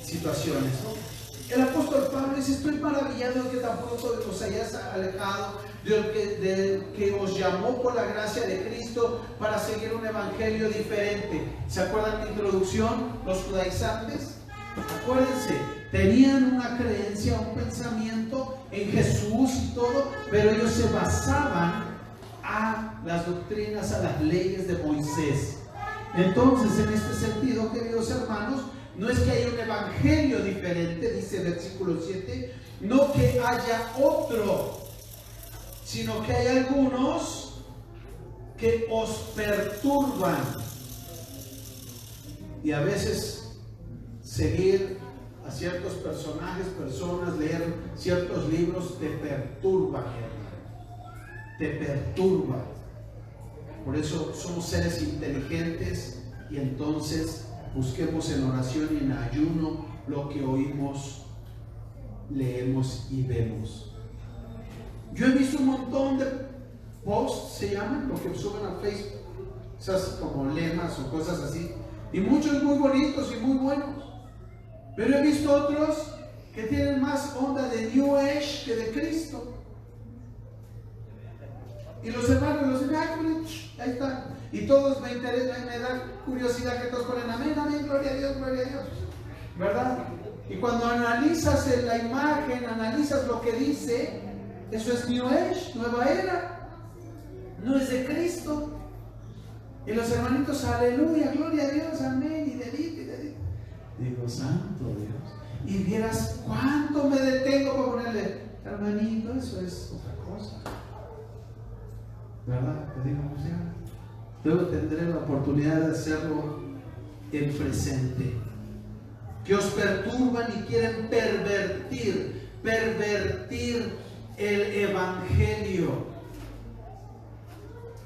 situaciones, ¿no? El apóstol Pablo dice, estoy maravillado de que tampoco os hayáis alejado del que os llamó por la gracia de Cristo para seguir un evangelio diferente. ¿Se acuerdan la introducción? Los judaizantes, acuérdense, tenían una creencia, un pensamiento en Jesús y todo, pero ellos se basaban a las doctrinas, a las leyes de Moisés. Entonces, en este sentido, queridos hermanos, no es que haya un evangelio diferente, dice el versículo 7, no que haya otro, sino que hay algunos que os perturban. Y a veces seguir a ciertos personajes, personas, leer ciertos libros te perturba, te perturba. Por eso somos seres inteligentes y entonces busquemos en oración y en ayuno lo que oímos, leemos y vemos. Yo he visto un montón de posts, se llaman, lo que suben a Facebook, esas como lemas o cosas así, y muchos muy bonitos y muy buenos. Pero he visto otros que tienen más onda de New Age que de Cristo. Y los hermanos los dicen, ahí está. Y todos me interesan, me da curiosidad que todos ponen amén, amén, gloria a Dios, ¿verdad? Y cuando analizas la imagen, analizas lo que dice, eso es New Age, nueva era, no es de Cristo. Y los hermanitos, aleluya, gloria a Dios, amén, y dedito. Digo, santo Dios. Y vieras cuánto me detengo para ponerle, hermanito, eso es otra cosa, ¿verdad? Te digo, pues ya. Luego tendré la oportunidad de hacerlo en presente. Que os perturban y quieren pervertir el evangelio.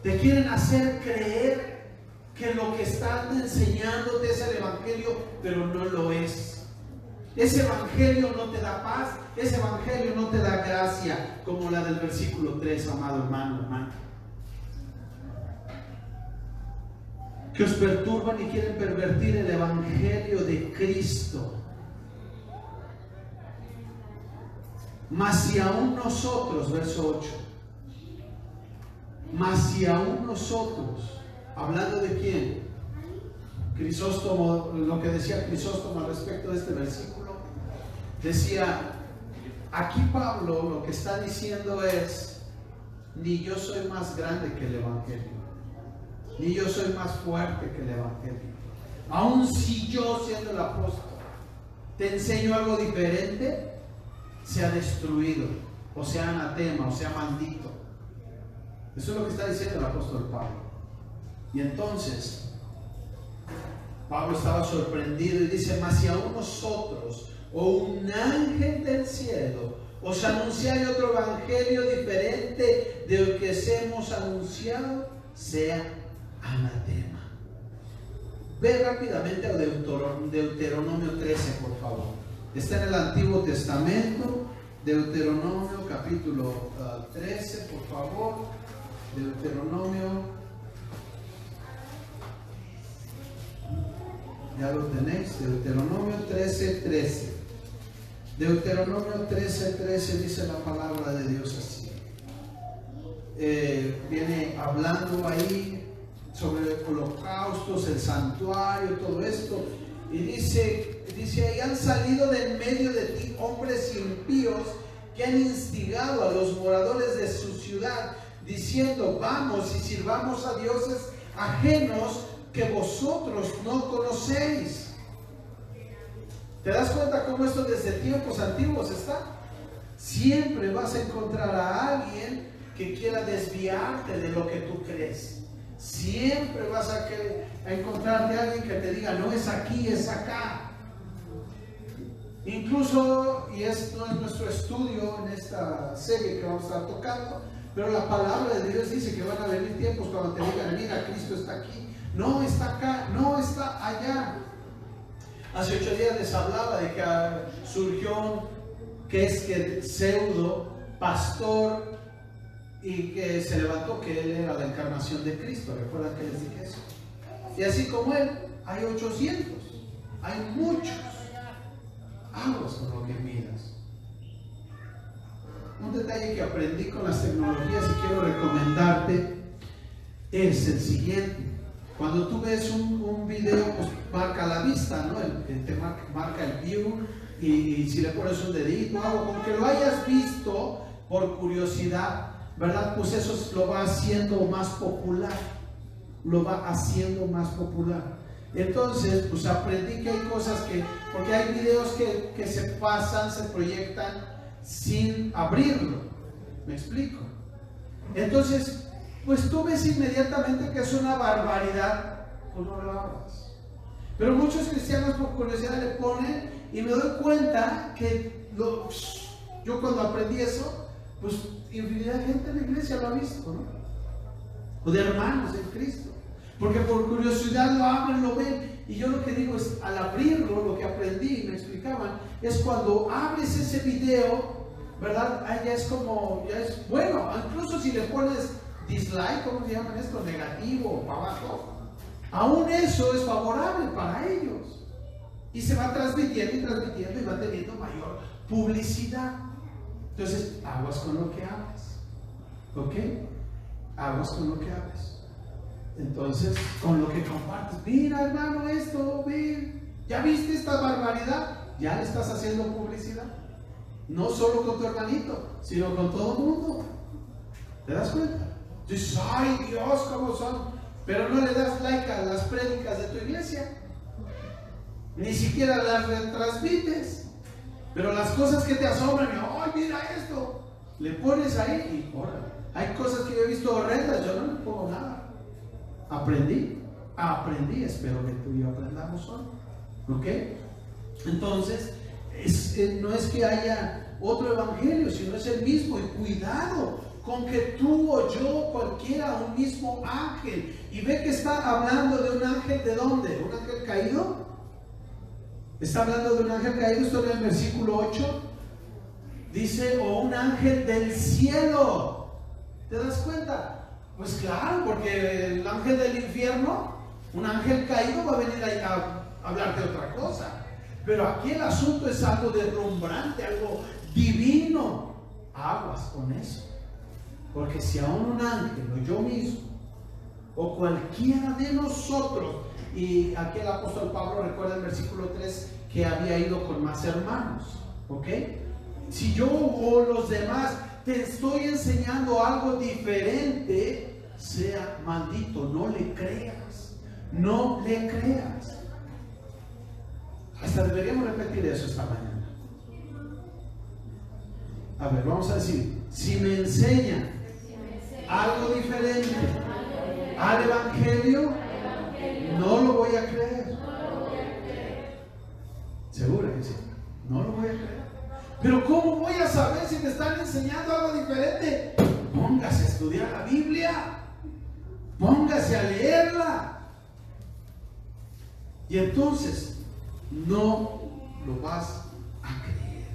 Te quieren hacer creer que lo que están enseñándote es el evangelio, pero no lo es. Ese evangelio no te da paz, ese evangelio no te da gracia, como la del versículo 3, amado hermano. Que os perturban y quieren pervertir el evangelio de Cristo. Mas si aún nosotros, verso 8, mas si aún nosotros, hablando de quién, Crisóstomo, lo que decía Crisóstomo al respecto de este versículo, decía, aquí Pablo lo que está diciendo es, ni yo soy más grande que el evangelio, ni yo soy más fuerte que el evangelio. Aun si yo, siendo el apóstol, te enseño algo diferente, sea destruido, o sea anatema, o sea maldito. Eso es lo que está diciendo el apóstol Pablo. Y entonces Pablo estaba sorprendido y dice, mas si aún nosotros o un ángel del cielo os anunciare otro evangelio diferente del que os hemos anunciado, sea anatema. Ve rápidamente a Deuteronomio 13, por favor. Está en el Antiguo Testamento, Deuteronomio capítulo 13, por favor. Deuteronomio Ya lo tenéis, Deuteronomio 13:13. Deuteronomio 13:13 dice la palabra de Dios así. Viene hablando ahí sobre holocaustos, el santuario, todo esto. Y dice ahí: han salido de en medio de ti hombres impíos que han instigado a los moradores de su ciudad, diciendo: vamos y sirvamos a dioses ajenos que vosotros no conocéis. ¿Te das cuenta cómo esto desde tiempos antiguos está? Siempre vas a encontrar a alguien que quiera desviarte de lo que tú crees. Siempre vas a encontrarte a alguien que te diga: no es aquí, es acá. Incluso, y esto es nuestro estudio en esta serie que vamos a estar tocando, pero la palabra de Dios dice que van a venir tiempos cuando te digan: mira, Cristo está aquí, no está acá, no está allá. Hace 8 días les hablaba de que surgió que pseudo pastor y que se levantó que él era la encarnación de Cristo. ¿Recuerdan que les dije eso? Y así como él, hay 800, hay muchos. Aguas con lo que miras. Un detalle que aprendí con las tecnologías y quiero recomendarte es el siguiente. Cuando tú ves un video, pues marca la vista, ¿no? Te marca el view, y si le pones un dedito, algo, con que lo hayas visto por curiosidad, ¿verdad? Pues eso lo va haciendo más popular. Lo va haciendo más popular. Entonces, pues aprendí que hay cosas porque hay videos que se pasan, se proyectan sin abrirlo. ¿Me explico? Entonces, pues tú ves inmediatamente que es una barbaridad, pues no lo abras. Pero muchos cristianos por curiosidad le ponen, y me doy cuenta que yo cuando aprendí eso, pues infinidad de gente en la iglesia lo ha visto, ¿no? O de hermanos en Cristo. Porque por curiosidad lo abren, lo ven. Y yo lo que digo es, al abrirlo, lo que aprendí y me explicaban, es cuando abres ese video, ¿verdad? Ahí ya es como, ya es bueno. Incluso si le pones dislike, ¿cómo se llaman esto? Negativo, para abajo. Aún eso es favorable para ellos. Y se va transmitiendo y transmitiendo y va teniendo mayor publicidad. Entonces, aguas con lo que hables. ¿Ok? Aguas con lo que hables. Entonces, con lo que compartes, mira hermano esto, ven, ¿ya viste esta barbaridad? Ya le estás haciendo publicidad. No solo con tu hermanito, sino con todo el mundo. ¿Te das cuenta? Dices: ay Dios, ¿cómo son? Pero no le das like a las prédicas de tu iglesia. Ni siquiera las retransmites. Pero las cosas que te asombran, ay, mira esto, le pones ahí y órale. Hay cosas que yo he visto horrendas, yo no le pongo nada. Aprendí, espero que tú y yo aprendamos hoy. ¿Ok? Entonces, no es que haya otro evangelio, sino es el mismo. Y cuidado con que tú o yo, cualquiera, un mismo ángel. Y ve que está hablando de un ángel, ¿de dónde? ¿Un ángel caído? Está hablando de un ángel caído. Esto en el versículo 8 dice: o un ángel del cielo. ¿Te das cuenta? Pues claro, porque el ángel del infierno, un ángel caído, va a venir a hablarte de otra cosa. Pero aquí el asunto es algo deslumbrante, algo divino. Aguas con eso. Porque si aún un ángel, o yo mismo, o cualquiera de nosotros, y aquí el apóstol Pablo recuerda en versículo 3 que había ido con más hermanos, ¿ok? Si yo o los demás te estoy enseñando algo diferente, sea maldito, no le creas, no le creas. Hasta deberíamos repetir eso esta mañana. A ver, vamos a decir: si me enseñan algo diferente al evangelio, no lo voy a creer. ¿Segura que sí? No lo voy a creer. Pero ¿cómo voy a saber si me están enseñando algo diferente? Póngase a estudiar la Biblia. Póngase a leerla. Y entonces no lo vas a creer.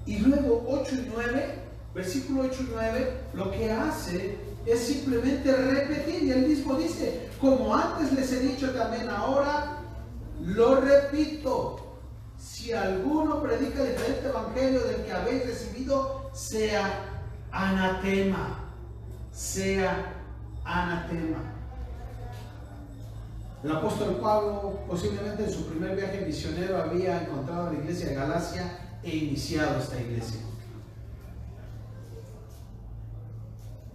Y luego 8 y 9, versículo 8 y 9, lo que hace es simplemente repetir. Y él mismo dice: como antes les he dicho, también ahora Lo repito, si alguno predica diferente evangelio del que habéis recibido, sea anatema. Sea anatema. El apóstol Pablo, posiblemente en su primer viaje misionero, había encontrado a la iglesia de Galacia e iniciado esta iglesia.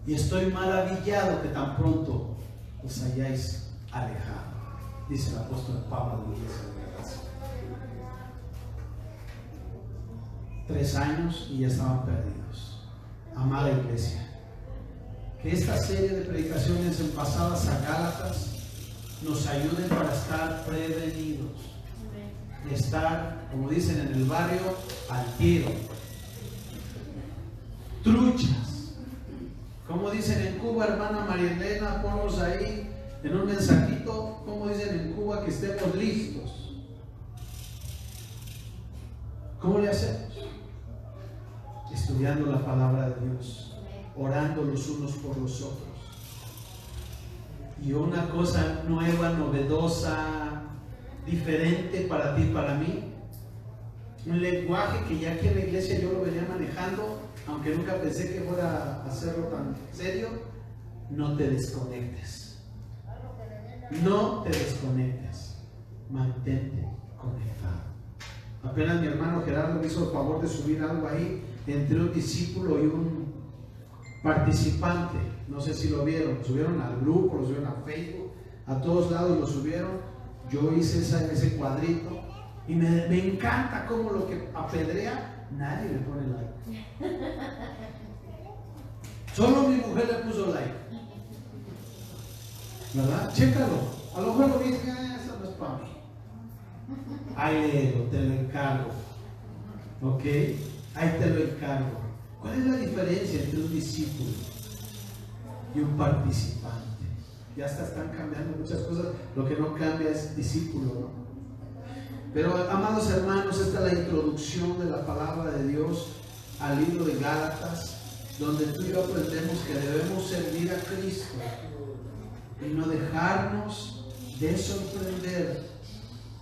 Y estoy maravillado que tan pronto os hayáis alejado, dice el apóstol Pablo de la iglesia de Galacia. 3 años y ya estaban perdidos. Amada iglesia, que esta serie de predicaciones envasadas a Gálatas nos ayuden para estar prevenidos, estar, como dicen en el barrio, al tiro, truchas, como dicen en Cuba, hermana María Elena, ponnos ahí en un mensajito, como dicen en Cuba, que estemos listos. ¿Cómo le hacemos? Estudiando la palabra de Dios, orando los unos por los otros. Y una cosa nueva, novedosa, diferente para ti y para mí, un lenguaje que ya aquí en la iglesia yo lo venía manejando, aunque nunca pensé que fuera a hacerlo tan serio. No te desconectes, no te desconectes, mantente conectado. Apenas mi hermano Gerardo me hizo el favor de subir algo ahí entre un discípulo y un participante. No sé si lo vieron, subieron al grupo, lo subieron a Facebook, a todos lados lo subieron. Yo hice ese cuadrito y me encanta cómo lo que apedrea nadie le pone like. Solo mi mujer le puso like, ¿verdad? Chécalo, a lo mejor lo vi y dije, eso no es para mí. Ahí te lo encargo, ok, ahí te lo encargo. ¿Cuál es la diferencia entre un discípulo y un participante? Ya están cambiando muchas cosas, lo que no cambia es discípulo, ¿no? Pero, amados hermanos, esta es la introducción de la palabra de Dios al libro de Gálatas, donde tú y yo aprendemos que debemos servir a Cristo y no dejarnos de sorprender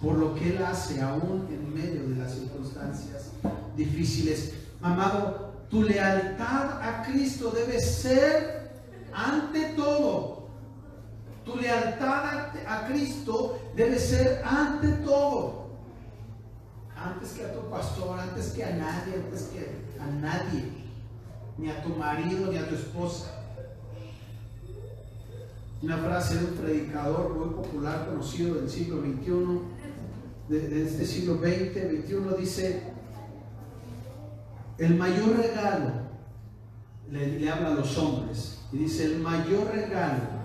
por lo que Él hace aún en medio de las circunstancias difíciles. Amado, tu lealtad a Cristo debe ser ante todo. Tu lealtad a Cristo debe ser ante todo. Antes que a tu pastor, antes que a nadie, ni a tu marido, ni a tu esposa. Una frase de un predicador muy popular, conocido del siglo XXI, de este siglo XX, dice: el mayor regalo, le habla a los hombres, y dice: el mayor regalo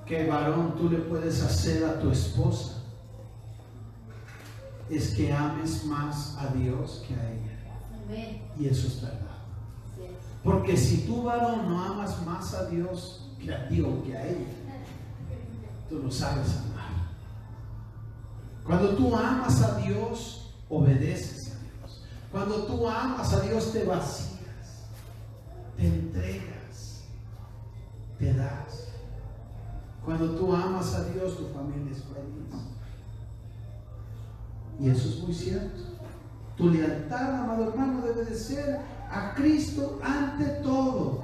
que varón tú le puedes hacer a tu esposa es que ames más a Dios que a ella. Y eso es verdad. Porque si tú, varón, no amas más a Dios que a ti o que a ella, tú no sabes amar. Cuando tú amas a Dios, obedeces a Dios. Cuando tú amas a Dios, te vacías, te entregas, te das. Cuando tú amas a Dios, tu familia es feliz. Y eso es muy cierto. Tu lealtad, amado hermano, debe de ser a Cristo ante todo.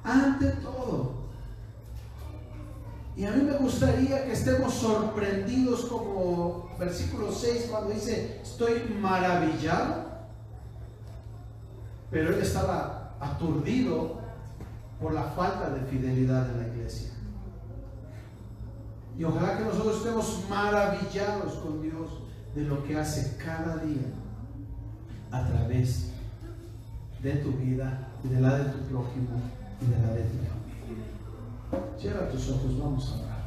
Ante todo. Y a mí me gustaría que estemos sorprendidos, como versículo 6, cuando dice: estoy maravillado. Pero él estaba aturdido por la falta de fidelidad de la iglesia. Y ojalá que nosotros estemos maravillados con Dios de lo que hace cada día a través de tu vida y de la de tu prójimo y de la de tu familia. Cierra tus ojos, vamos a orar.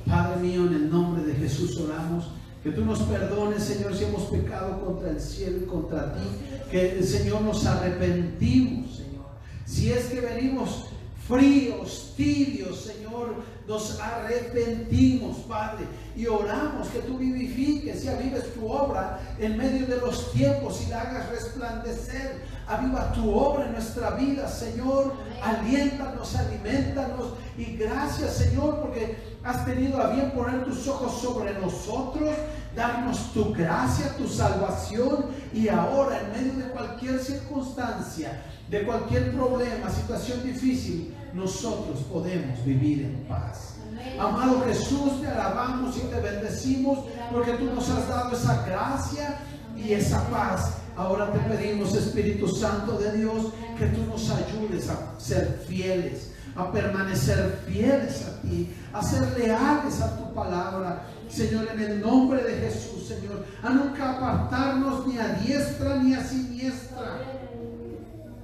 Padre mío, en el nombre de Jesús oramos que tú nos perdones, Señor, si hemos pecado contra el cielo y contra ti, que el Señor nos arrepentimos, Señor. Si es que venimos fríos, tibios, Señor, nos arrepentimos, Padre, y oramos que tú vivifiques y avives tu obra en medio de los tiempos y la hagas resplandecer. Aviva tu obra en nuestra vida, Señor. Aliéntanos, alimentanos, y gracias, Señor, porque has tenido a bien poner tus ojos sobre nosotros, darnos tu gracia, tu salvación, y ahora en medio de cualquier circunstancia, de cualquier problema, situación difícil, nosotros podemos vivir en paz. Amado Jesús, te alabamos y te bendecimos porque tú nos has dado esa gracia y esa paz. Ahora te pedimos, Espíritu Santo de Dios, que tú nos ayudes a ser fieles, a permanecer fieles a ti, a ser leales a tu palabra, Señor, en el nombre de Jesús, Señor, a nunca apartarnos ni a diestra ni a siniestra,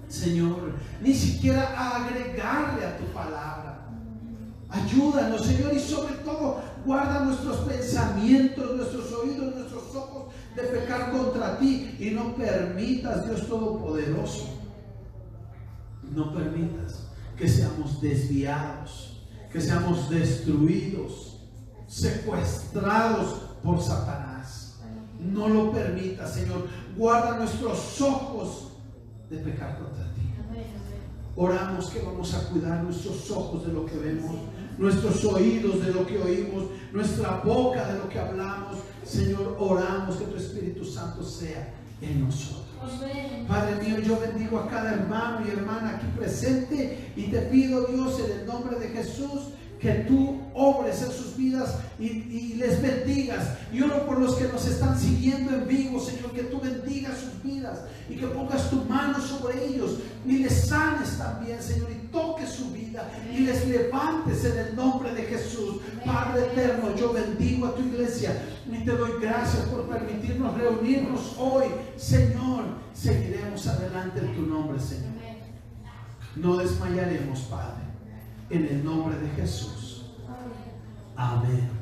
Señor, ni siquiera a agregarle a tu palabra. Ayúdanos, Señor, y sobre todo guarda nuestros pensamientos, nuestros oídos, nuestros ojos de pecar contra ti, y no permitas, Dios Todopoderoso, no permitas que seamos desviados, que seamos destruidos, secuestrados por Satanás. No lo permitas, Señor. Guarda nuestros ojos de pecar contra ti. Oramos que vamos a cuidar nuestros ojos de lo que vemos, nuestros oídos de lo que oímos, nuestra boca de lo que hablamos. Señor, oramos que tu Espíritu Santo sea en nosotros. Padre mío, yo bendigo a cada hermano y hermana aquí presente, y te pido, Dios, en el nombre de Jesús, que tú obres en sus vidas y les bendigas. Y oro por los que nos están siguiendo en vivo, Señor, que tú bendigas sus vidas y que pongas tu mano sobre ellos y les sanes también, Señor, y toques su vida y les levantes en el nombre de Jesús. Padre eterno, yo bendigo a tu iglesia y te doy gracias por permitirnos reunirnos hoy, Señor. Seguiremos adelante en tu nombre, Señor. No desmayaremos, Padre, en el nombre de Jesús. Amén.